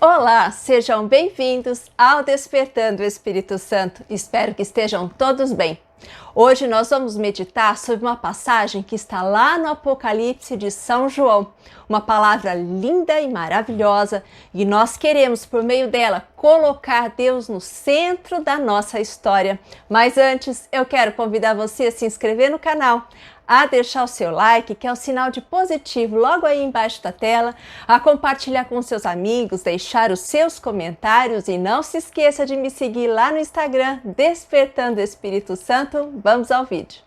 Olá, sejam bem-vindos ao Despertando o Espírito Santo. Espero que estejam todos bem. Hoje nós vamos meditar sobre uma passagem que está lá no Apocalipse de São João, uma palavra linda e maravilhosa, e nós queremos, por meio dela, colocar Deus no centro da nossa história. Mas antes, eu quero convidar você a se inscrever no canal, a deixar o seu like, que é o sinal de positivo logo aí embaixo da tela, a compartilhar com seus amigos, deixar os seus comentários e não se esqueça de me seguir lá no Instagram, Despertando o Espírito Santo. Vamos ao vídeo.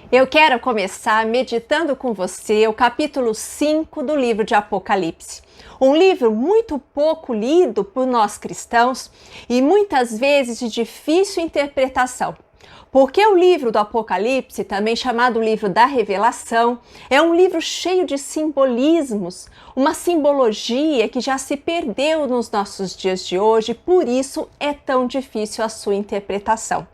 Eu quero começar meditando com você o capítulo 5 do livro de Apocalipse. Um livro muito pouco lido por nós cristãos e muitas vezes de difícil interpretação. Porque o livro do Apocalipse, também chamado livro da Revelação, é um livro cheio de simbolismos, uma simbologia que já se perdeu nos nossos dias de hoje, por isso é tão difícil a sua interpretação.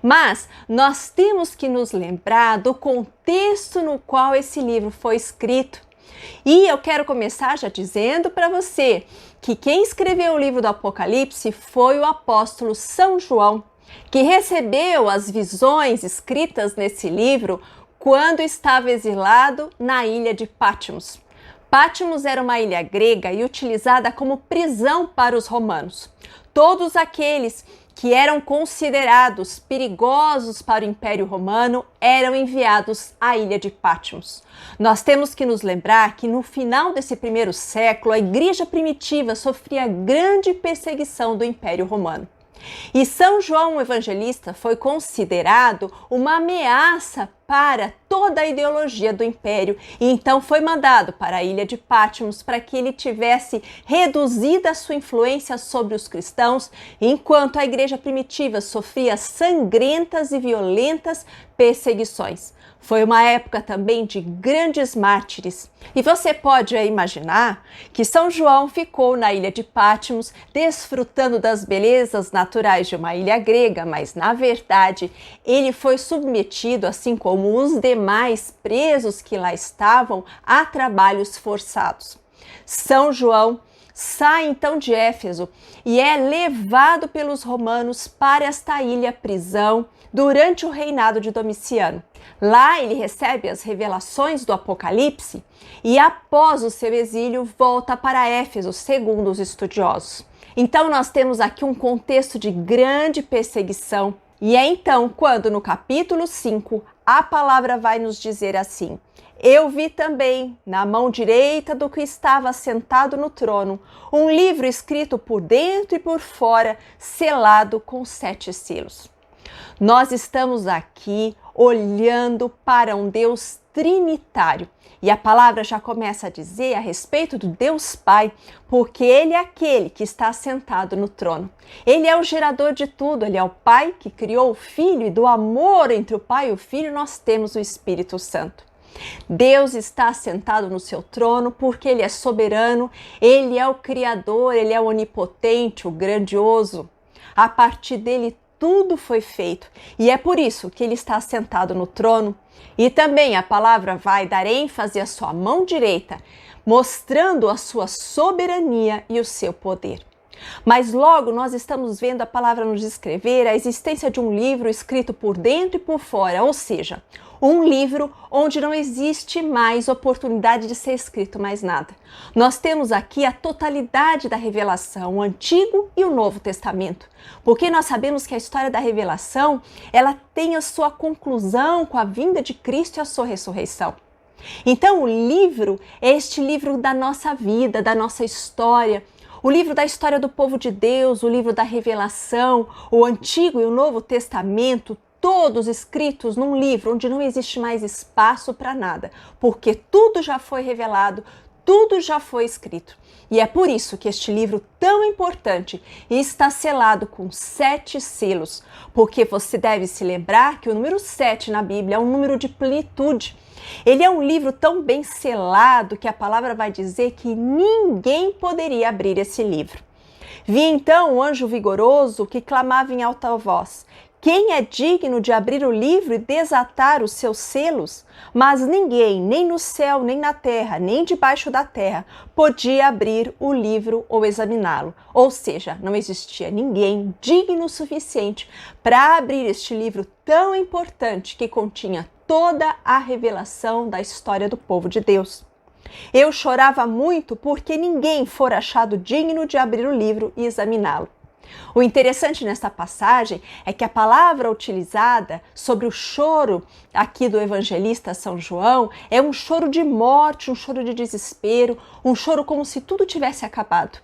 Mas nós temos que nos lembrar do contexto no qual esse livro foi escrito. E eu quero começar já dizendo para você que quem escreveu o livro do Apocalipse foi o apóstolo São João, que recebeu as visões escritas nesse livro quando estava exilado na ilha de Patmos. Patmos era uma ilha grega e utilizada como prisão para os romanos. Todos aqueles que eram considerados perigosos para o Império Romano eram enviados à ilha de Patmos. Nós temos que nos lembrar que no final desse primeiro século, a igreja primitiva sofria grande perseguição do Império Romano. E São João Evangelista foi considerado uma ameaça para toda a ideologia do império e então foi mandado para a ilha de Patmos para que ele tivesse reduzida a sua influência sobre os cristãos, enquanto a igreja primitiva sofria sangrentas e violentas perseguições. Foi uma época também de grandes mártires. E você pode imaginar que São João ficou na ilha de Patmos desfrutando das belezas naturais de uma ilha grega, mas na verdade ele foi submetido, assim como os demais presos que lá estavam, a trabalhos forçados. São João sai então de Éfeso e é levado pelos romanos para esta ilha prisão durante o reinado de Domiciano. Lá ele recebe as revelações do Apocalipse e após o seu exílio volta para Éfeso, segundo os estudiosos. Então nós temos aqui um contexto de grande perseguição e é então quando no capítulo 5 a palavra vai nos dizer assim: eu vi também, na mão direita do que estava sentado no trono, um livro escrito por dentro e por fora, selado com 7 selos. Nós estamos aqui olhando para um Deus trinitário. E a palavra já começa a dizer a respeito do Deus Pai, porque Ele é aquele que está sentado no trono. Ele é o gerador de tudo, Ele é o Pai que criou o Filho e do amor entre o Pai e o Filho nós temos o Espírito Santo. Deus está sentado no seu trono porque Ele é soberano, Ele é o Criador, Ele é o onipotente, o grandioso. A partir dele tudo foi feito e é por isso que Ele está sentado no trono. E também a palavra vai dar ênfase à sua mão direita, mostrando a sua soberania e o seu poder. Mas logo nós estamos vendo a palavra nos descrever a existência de um livro escrito por dentro e por fora, ou seja, um livro onde não existe mais oportunidade de ser escrito mais nada. Nós temos aqui a totalidade da revelação, o Antigo e o Novo Testamento, porque nós sabemos que a história da revelação, ela tem a sua conclusão com a vinda de Cristo e a sua ressurreição. Então o livro é este livro da nossa vida, da nossa história, o livro da história do povo de Deus, o livro da revelação, o Antigo e o Novo Testamento, todos escritos num livro onde não existe mais espaço para nada, porque tudo já foi revelado, tudo já foi escrito. E é por isso que este livro tão importante está selado com 7 selos, porque você deve se lembrar que o número 7 na Bíblia é um número de plenitude. Ele é um livro tão bem selado que a palavra vai dizer que ninguém poderia abrir esse livro. Vi então um anjo vigoroso que clamava em alta voz: quem é digno de abrir o livro e desatar os seus selos? Mas ninguém, nem no céu, nem na terra, nem debaixo da terra, podia abrir o livro ou examiná-lo. Ou seja, não existia ninguém digno o suficiente para abrir este livro tão importante que continha toda a revelação da história do povo de Deus. Eu chorava muito porque ninguém fora achado digno de abrir o livro e examiná-lo. O interessante nesta passagem é que a palavra utilizada sobre o choro aqui do evangelista São João é um choro de morte, um choro de desespero, um choro como se tudo tivesse acabado.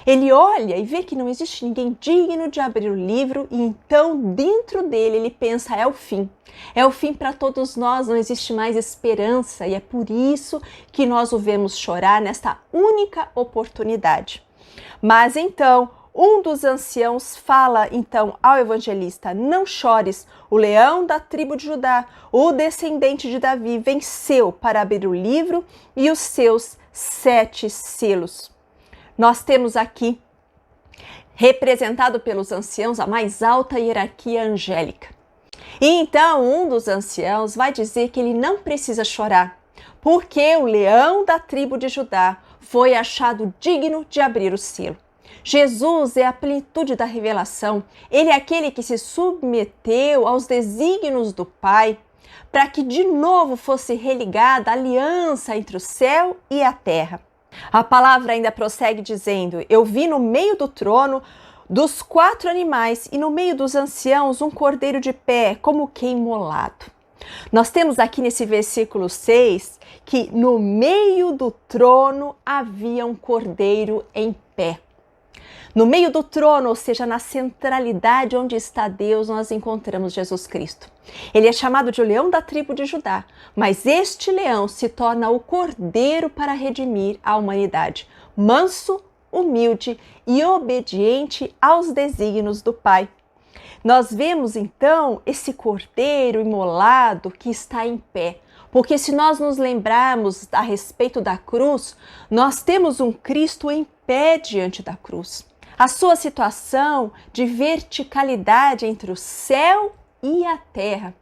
Ele olha e vê que não existe ninguém digno de abrir o livro e então dentro dele ele pensa: é o fim. É o fim para todos nós, não existe mais esperança e é por isso que nós o vemos chorar nesta única oportunidade. Mas então um dos anciãos fala então ao evangelista: não chores, o leão da tribo de Judá, o descendente de Davi, venceu para abrir o livro e os seus 7 selos. Nós temos aqui, representado pelos anciãos, a mais alta hierarquia angélica. E então um dos anciãos vai dizer que ele não precisa chorar, porque o leão da tribo de Judá foi achado digno de abrir o selo. Jesus é a plenitude da revelação, ele é aquele que se submeteu aos desígnios do Pai, para que de novo fosse religada a aliança entre o céu e a terra. A palavra ainda prossegue dizendo: eu vi no meio do trono dos 4 animais e no meio dos anciãos um cordeiro de pé, como que imolado. Nós temos aqui nesse versículo 6 que no meio do trono havia um cordeiro em pé. No meio do trono, ou seja, na centralidade onde está Deus, nós encontramos Jesus Cristo. Ele é chamado de o leão da tribo de Judá, mas este leão se torna o cordeiro para redimir a humanidade, manso, humilde e obediente aos desígnios do Pai. Nós vemos então esse cordeiro imolado que está em pé, porque se nós nos lembrarmos a respeito da cruz, nós temos um Cristo em pé diante da cruz. A sua situação de verticalidade entre o céu e a terra.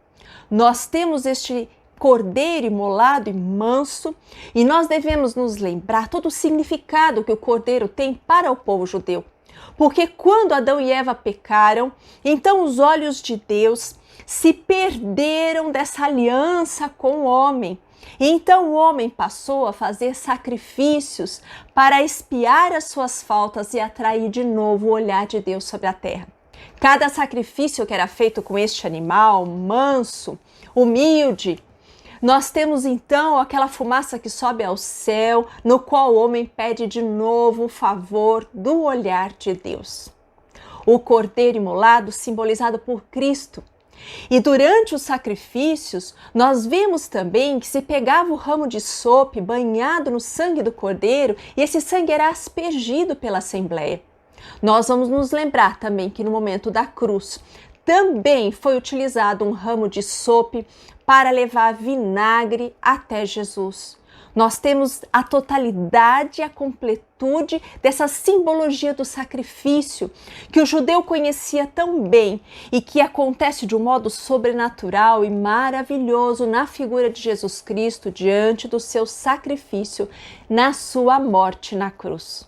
Nós temos este cordeiro imolado e manso, e nós devemos nos lembrar todo o significado que o cordeiro tem para o povo judeu. Porque quando Adão e Eva pecaram, então os olhos de Deus se perderam dessa aliança com o homem. E então o homem passou a fazer sacrifícios para expiar as suas faltas e atrair de novo o olhar de Deus sobre a terra. Cada sacrifício que era feito com este animal, manso, humilde, nós temos então aquela fumaça que sobe ao céu, no qual o homem pede de novo o favor do olhar de Deus. O cordeiro imolado simbolizado por Cristo. E durante os sacrifícios, nós vemos também que se pegava o ramo de sope banhado no sangue do cordeiro e esse sangue era aspergido pela assembleia. Nós vamos nos lembrar também que no momento da cruz também foi utilizado um ramo de sope para levar vinagre até Jesus. Nós temos a totalidade, a completude dessa simbologia do sacrifício que o judeu conhecia tão bem e que acontece de um modo sobrenatural e maravilhoso na figura de Jesus Cristo diante do seu sacrifício na sua morte na cruz.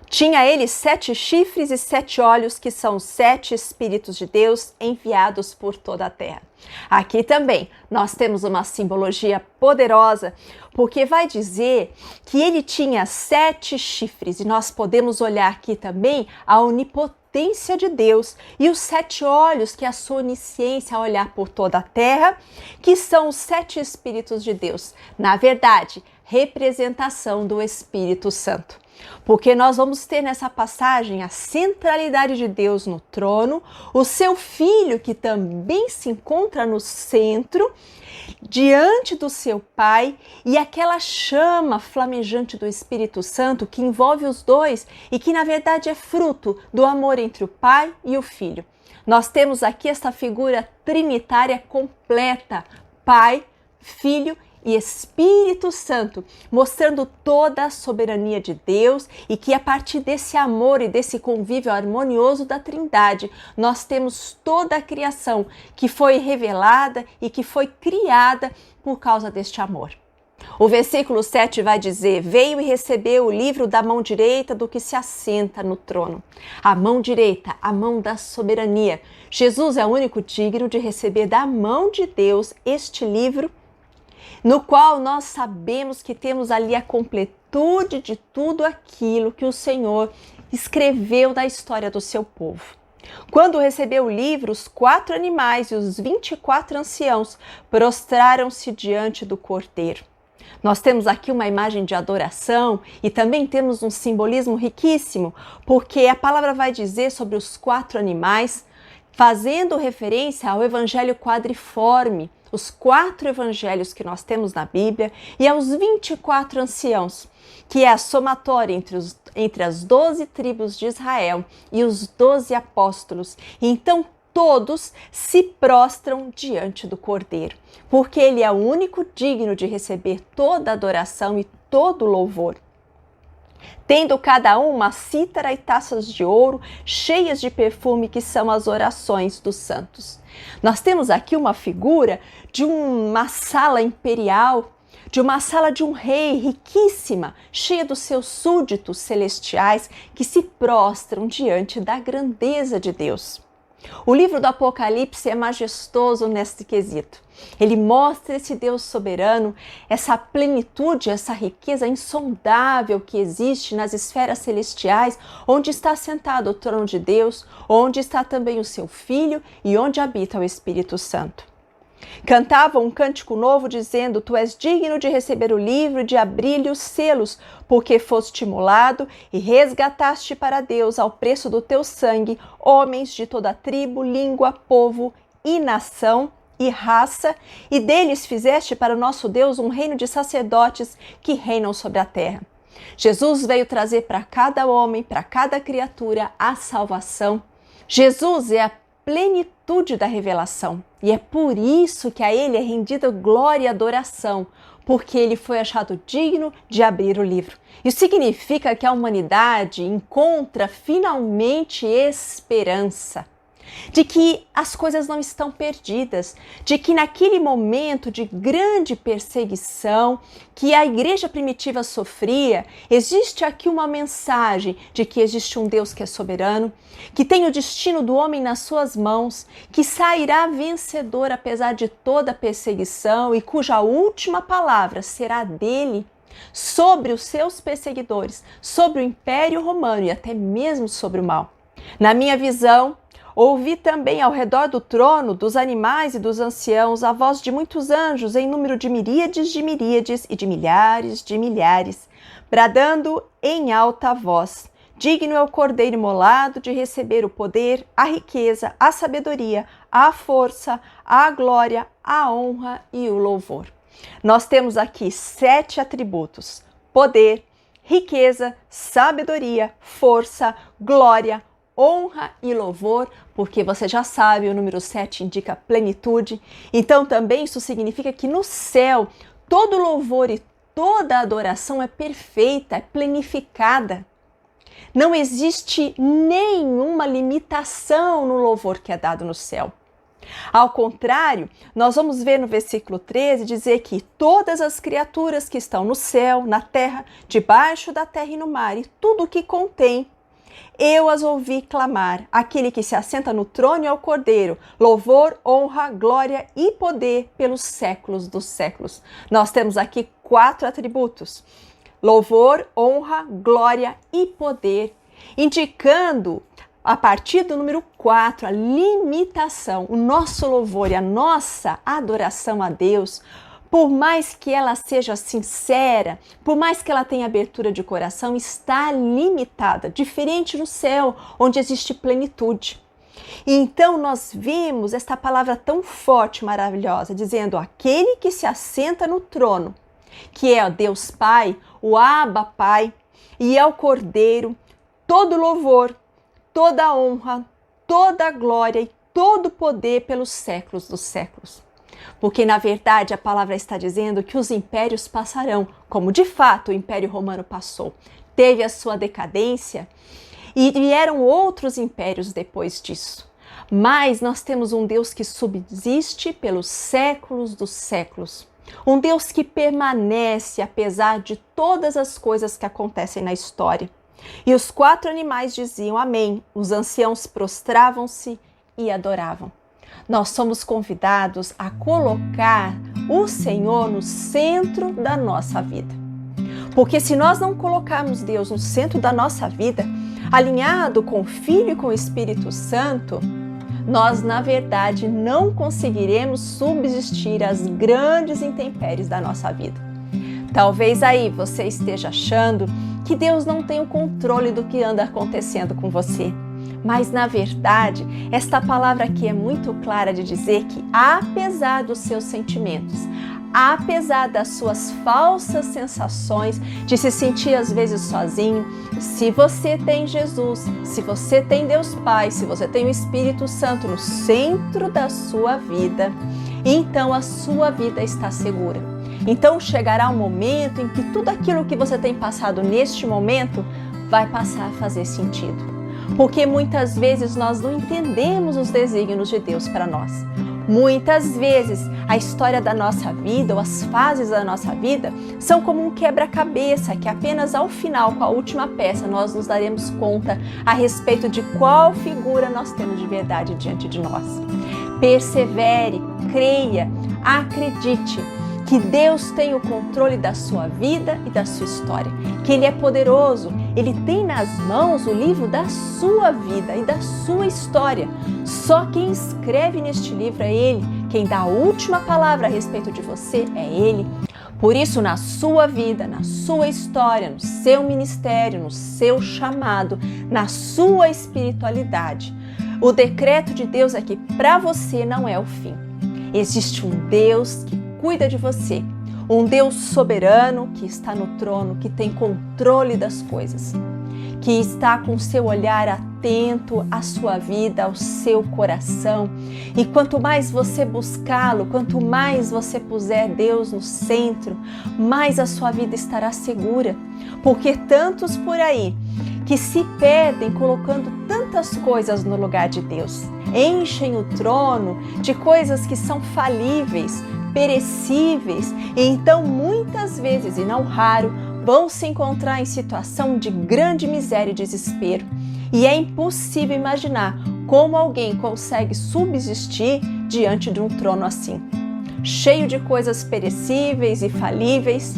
Tinha ele 7 chifres e 7 olhos, que são 7 Espíritos de Deus enviados por toda a terra. Aqui também nós temos uma simbologia poderosa, porque vai dizer que ele tinha 7 chifres, e nós podemos olhar aqui também a onipotência de Deus e os 7 olhos, que é a sua onisciência a olhar por toda a terra, que são os 7 Espíritos de Deus. Na verdade, representação do Espírito Santo. Porque nós vamos ter nessa passagem a centralidade de Deus no trono, o seu Filho que também se encontra no centro, diante do seu Pai, e aquela chama flamejante do Espírito Santo que envolve os dois e que na verdade é fruto do amor entre o Pai e o Filho. Nós temos aqui essa figura trinitária completa, Pai, Filho e Espírito Santo, mostrando toda a soberania de Deus e que a partir desse amor e desse convívio harmonioso da Trindade, nós temos toda a criação que foi revelada e que foi criada por causa deste amor. O versículo 7 vai dizer: veio e recebeu o livro da mão direita do que se assenta no trono. A mão direita, a mão da soberania. Jesus é o único digno de receber da mão de Deus este livro, no qual nós sabemos que temos ali a completude de tudo aquilo que o Senhor escreveu na história do seu povo. Quando recebeu o livro, os 4 animais e os 24 anciãos prostraram-se diante do Cordeiro. Nós temos aqui uma imagem de adoração e também temos um simbolismo riquíssimo, porque a palavra vai dizer sobre os 4 animais, fazendo referência ao evangelho quadriforme, os 4 evangelhos que nós temos na Bíblia, e aos 24 anciãos, que é a somatória entre as 12 tribos de Israel e os 12 apóstolos. Então todos se prostram diante do Cordeiro, porque ele é o único digno de receber toda a adoração e todo o louvor. Tendo cada um uma cítara e taças de ouro cheias de perfume, que são as orações dos santos. Nós temos aqui uma figura de uma sala imperial, de uma sala de um rei riquíssima, cheia dos seus súditos celestiais que se prostram diante da grandeza de Deus. O livro do Apocalipse é majestoso neste quesito. Ele mostra esse Deus soberano, essa plenitude, essa riqueza insondável que existe nas esferas celestiais, onde está sentado o trono de Deus, onde está também o seu Filho e onde habita o Espírito Santo. Cantavam um cântico novo dizendo: tu és digno de receber o livro e de abrir-lhe os selos, porque foste imolado e resgataste para Deus ao preço do teu sangue homens de toda tribo, língua, povo e nação e raça, e deles fizeste para o nosso Deus um reino de sacerdotes que reinam sobre a terra. Jesus veio trazer para cada homem, para cada criatura, a salvação. Jesus é a plenitude da revelação, e é por isso que a ele é rendida glória e adoração, porque ele foi achado digno de abrir o livro. Isso significa que a humanidade encontra finalmente esperança, de que as coisas não estão perdidas, de que naquele momento de grande perseguição que a igreja primitiva sofria, existe aqui uma mensagem de que existe um Deus que é soberano, que tem o destino do homem nas suas mãos, que sairá vencedor apesar de toda a perseguição e cuja última palavra será dele sobre os seus perseguidores, sobre o Império Romano e até mesmo sobre o mal. Na minha visão, ouvi também ao redor do trono, dos animais e dos anciãos, a voz de muitos anjos, em número de miríades e de milhares, bradando em alta voz: digno é o Cordeiro imolado de receber o poder, a riqueza, a sabedoria, a força, a glória, a honra e o louvor. Nós temos aqui 7 atributos: poder, riqueza, sabedoria, força, glória, honra e louvor, porque você já sabe, o número 7 indica plenitude. Então também isso significa que no céu todo louvor e toda adoração é perfeita, é planificada. Não existe nenhuma limitação no louvor que é dado no céu. Ao contrário, nós vamos ver no versículo 13 dizer que todas as criaturas que estão no céu, na terra, debaixo da terra e no mar, e tudo o que contém, eu as ouvi clamar: aquele que se assenta no trono e ao Cordeiro, louvor, honra, glória e poder pelos séculos dos séculos. Nós temos aqui 4 atributos: louvor, honra, glória e poder, indicando a partir do número 4 a limitação, o nosso louvor e a nossa adoração a Deus por mais que ela seja sincera, por mais que ela tenha abertura de coração, está limitada, diferente no céu, onde existe plenitude. E então nós vemos esta palavra tão forte, maravilhosa, dizendo: aquele que se assenta no trono, que é Deus Pai, o Abba Pai, e ao Cordeiro, todo louvor, toda honra, toda glória e todo poder pelos séculos dos séculos. Porque, na verdade, a palavra está dizendo que os impérios passarão, como de fato o Império Romano passou. Teve a sua decadência e vieram outros impérios depois disso. Mas nós temos um Deus que subsiste pelos séculos dos séculos. Um Deus que permanece apesar de todas as coisas que acontecem na história. E os 4 animais diziam amém. Os anciãos prostravam-se e adoravam. Nós somos convidados a colocar o Senhor no centro da nossa vida. Porque se nós não colocarmos Deus no centro da nossa vida, alinhado com o Filho e com o Espírito Santo, nós, na verdade, não conseguiremos subsistir às grandes intempéries da nossa vida. Talvez aí você esteja achando que Deus não tem o controle do que anda acontecendo com você. Mas, na verdade, esta palavra aqui é muito clara de dizer que, apesar dos seus sentimentos, apesar das suas falsas sensações de se sentir às vezes sozinho, se você tem Jesus, se você tem Deus Pai, se você tem o Espírito Santo no centro da sua vida, então a sua vida está segura. Então chegará um momento em que tudo aquilo que você tem passado neste momento vai passar a fazer sentido. Porque muitas vezes nós não entendemos os desígnios de Deus para nós. Muitas vezes a história da nossa vida ou as fases da nossa vida são como um quebra-cabeça que apenas ao final, com a última peça, nós nos daremos conta a respeito de qual figura nós temos de verdade diante de nós. Persevere, creia, acredite que Deus tem o controle da sua vida e da sua história, que Ele é poderoso, Ele tem nas mãos o livro da sua vida e da sua história. Só quem escreve neste livro é Ele, quem dá a última palavra a respeito de você é Ele. Por isso, na sua vida, na sua história, no seu ministério, no seu chamado, na sua espiritualidade, o decreto de Deus é que para você não é o fim. Existe um Deus que cuida de você, um Deus soberano que está no trono, que tem controle das coisas, que está com seu olhar atento à sua vida, ao seu coração. E quanto mais você buscá-lo, quanto mais você puser Deus no centro, mais a sua vida estará segura. Porque tantos por aí que se perdem colocando tantas coisas no lugar de Deus, enchem o trono de coisas que são falíveis, perecíveis, e então muitas vezes, e não raro, vão se encontrar em situação de grande miséria e desespero. E é impossível imaginar como alguém consegue subsistir diante de um trono assim, cheio de coisas perecíveis e falíveis.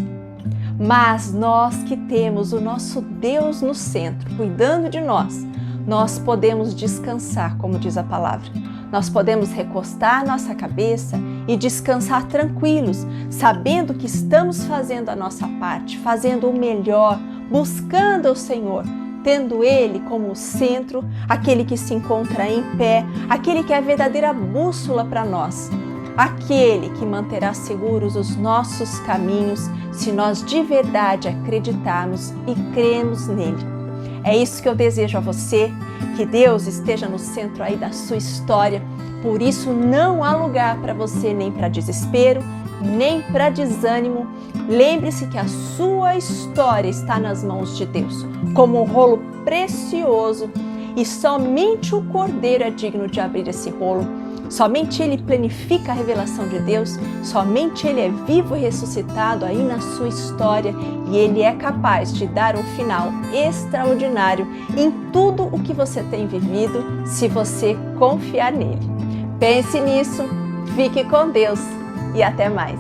Mas nós que temos o nosso Deus no centro, cuidando de nós podemos descansar, como diz a palavra. Nós podemos recostar nossa cabeça e descansar tranquilos, sabendo que estamos fazendo a nossa parte, fazendo o melhor, buscando o Senhor, tendo Ele como o centro, aquele que se encontra em pé, aquele que é a verdadeira bússola para nós, aquele que manterá seguros os nossos caminhos se nós de verdade acreditarmos e cremos nele. É isso que eu desejo a você, que Deus esteja no centro aí da sua história. Por isso não há lugar para você nem para desespero, nem para desânimo. Lembre-se que a sua história está nas mãos de Deus, como um rolo precioso, e somente o Cordeiro é digno de abrir esse rolo. Somente Ele planifica a revelação de Deus, somente Ele é vivo e ressuscitado aí na sua história, e Ele é capaz de dar um final extraordinário em tudo o que você tem vivido, se você confiar nele. Pense nisso, fique com Deus e até mais.